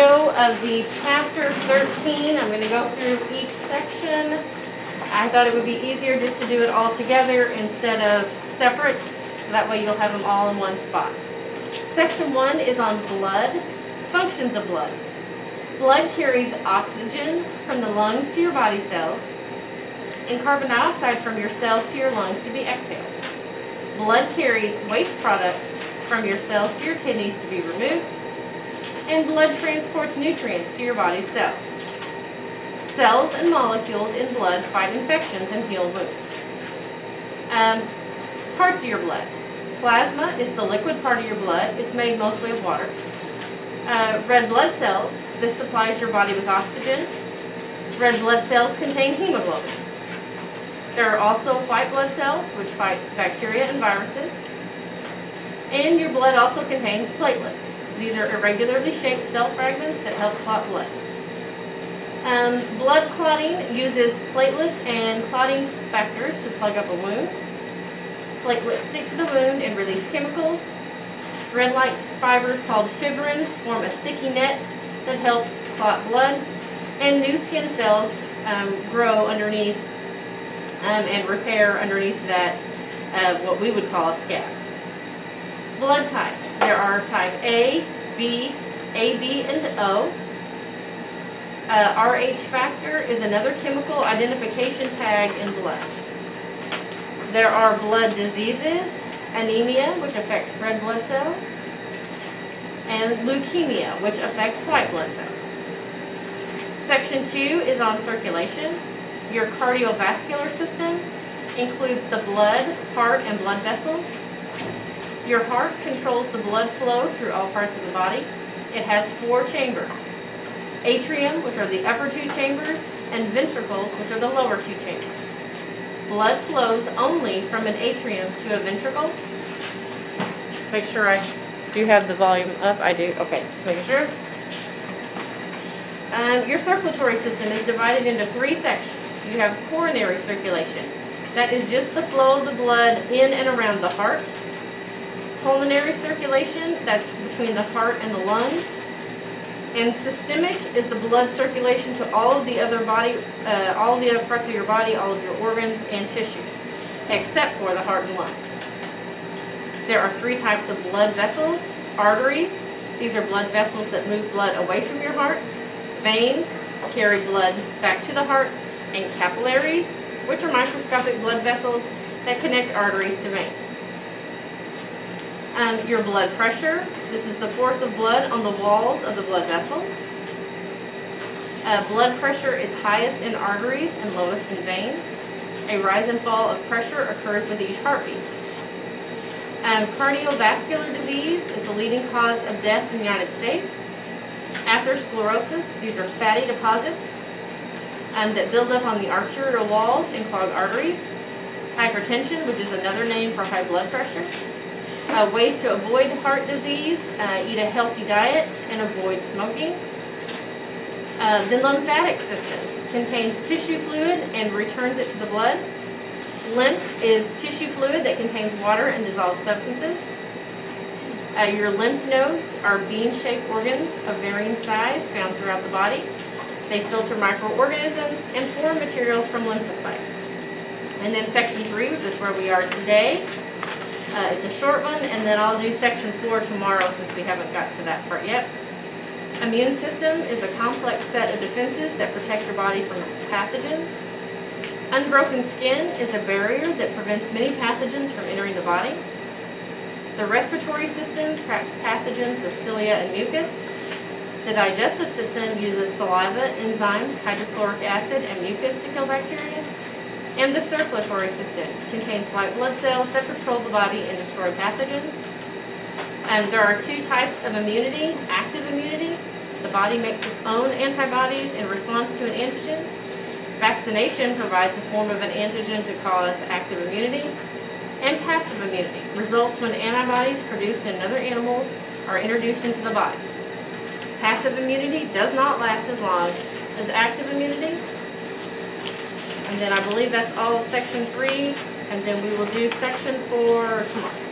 video of the chapter 13. I'm going to go through each section. I thought it would be easier just to do it all together instead of separate, so that way you'll have them all in one spot. Section 1 is on blood, functions of blood. Blood carries oxygen from the lungs to your body cells and carbon dioxide from your cells to your lungs to be exhaled. Blood carries waste products from your cells to your kidneys to be removed, and blood transports nutrients to your body's cells. Cells and molecules in blood fight infections and heal wounds. Parts of your blood. Plasma is the liquid part of your blood. It's made mostly of water. Red blood cells. This supplies your body with oxygen. Red blood cells contain hemoglobin. There are also white blood cells, which fight bacteria and viruses. And your blood also contains platelets. These are irregularly shaped cell fragments that help clot blood. Blood clotting uses platelets and clotting factors to plug up a wound. Platelets stick to the wound and release chemicals. Thread-like fibers called fibrin form a sticky net that helps clot blood. And new skin cells grow underneath and repair underneath that, what we would call a scab. Blood types. There are type A, B, AB, and O. Rh factor is another chemical identification tag in blood. There are blood diseases, anemia, which affects red blood cells, and leukemia, which affects white blood cells. Section 2 is on circulation. Your cardiovascular system includes the blood, heart, and blood vessels. Your heart controls the blood flow through all parts of the body. It has 4 chambers: atrium, which are the upper 2 chambers, and ventricles, which are the lower 2 chambers. Blood flows only from an atrium to a ventricle. Make sure I do have the volume up. I do. Okay, just making sure. Your circulatory system is divided into 3 sections. You have coronary circulation. That is just the flow of the blood in and around the heart. Pulmonary circulation, that's between the heart and the lungs. And systemic is the blood circulation to all of the other parts of your body, all of your organs and tissues, except for the heart and lungs. There are 3 types of blood vessels. Arteries, these are blood vessels that move blood away from your heart. Veins carry blood back to the heart, and capillaries, which are microscopic blood vessels that connect arteries to veins. Your blood pressure, this is the force of blood on the walls of the blood vessels. Blood pressure is highest in arteries and lowest in veins. A rise and fall of pressure occurs with each heartbeat. Cardiovascular disease is the leading cause of death in the United States. Atherosclerosis, these are fatty deposits that build up on the arterial walls and clog arteries. Hypertension, which is another name for high blood pressure. Ways to avoid heart disease: eat a healthy diet and avoid smoking. The lymphatic system contains tissue fluid and returns it to the blood. Lymph is tissue fluid that contains water and dissolved substances. Your lymph nodes are bean-shaped organs of varying size found throughout the body. They filter microorganisms and form materials from lymphocytes. And then section 3, which is where we are today. It's a short one, and then I'll do section 4 tomorrow since we haven't got to that part yet. Immune system is a complex set of defenses that protect your body from pathogens. Unbroken skin is a barrier that prevents many pathogens from entering the body. The respiratory system traps pathogens with cilia and mucus. The digestive system uses saliva, enzymes, hydrochloric acid, and mucus to kill bacteria. And the circulatory system contains white blood cells that patrol the body and destroy pathogens. There are 2 types of immunity: active immunity. The body makes its own antibodies in response to an antigen. Vaccination provides a form of an antigen to cause active immunity. And passive immunity results when antibodies produced in another animal are introduced into the body. Passive immunity does not last as long as active immunity. And then I believe that's all of section 3, and then we will do section 4 tomorrow.